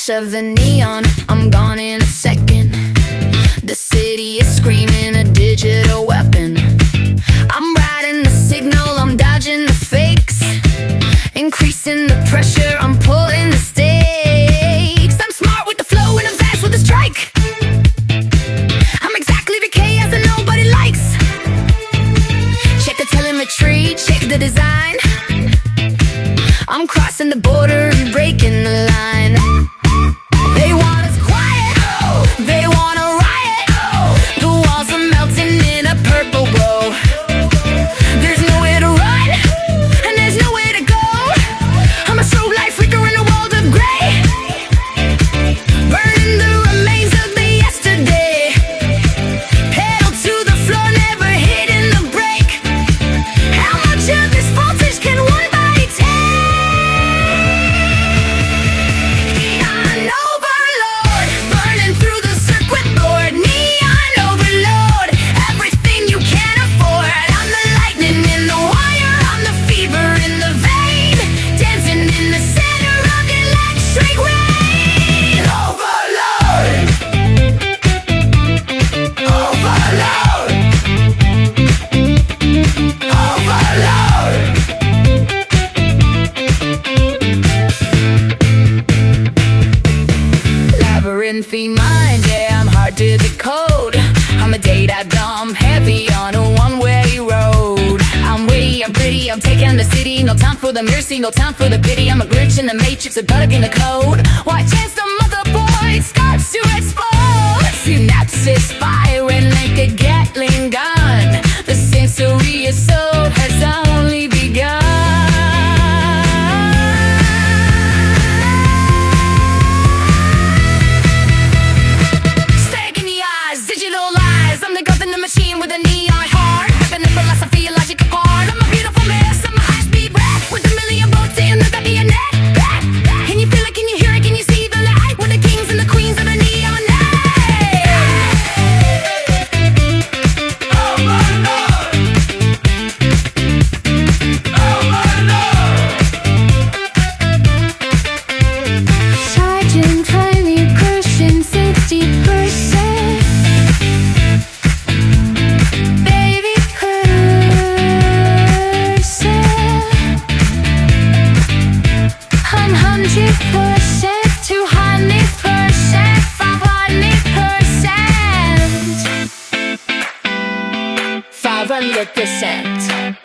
flash of the neon, I'm gone in a second. The city is screaming a digital weapon. I'm riding the signal, I'm dodging the fakes, increasing the pressure, I'm pulling the stakes. I'm smart with the flow and I'm fast with the strike. I'm exactly the chaos that nobody likes. Check the telemetry, check the design. I'm crossing the border and breaking the line. They want us quiet, they want a riot. The walls are melting in a purple glow. There's nowhere to run, and there's nowhere to go. I'm a strobe light flicker in a world of gray, burning the remains of the yesterday. Pedal to the floor, never hitting the brake. How much of this voltage can one body take? Labyrinthine mind, yeah, I'm hard to decode. I'm a data dump, heavy on a one-way road. I'm witty, I'm pretty, I'm taking the city. No time for the mercy, no time for the pity. I'm a glitch in the matrix, a bug in the code. Why chance the motherboard starts to explode? Synapses firing like a Gatling gun. The sensory assault has only begun. Machine with a neon heart, ripping the philosophy, logic apart. I'm a beautiful mess, I'm a high-speed rat with a million bullets in the back of your neck. Can you feel it, can you hear it, can you see the light? We're the kings and the queens of the neon night. Oh my Lord, oh my Lord. Sergeant, tiny Christian, 60%. Look the scent.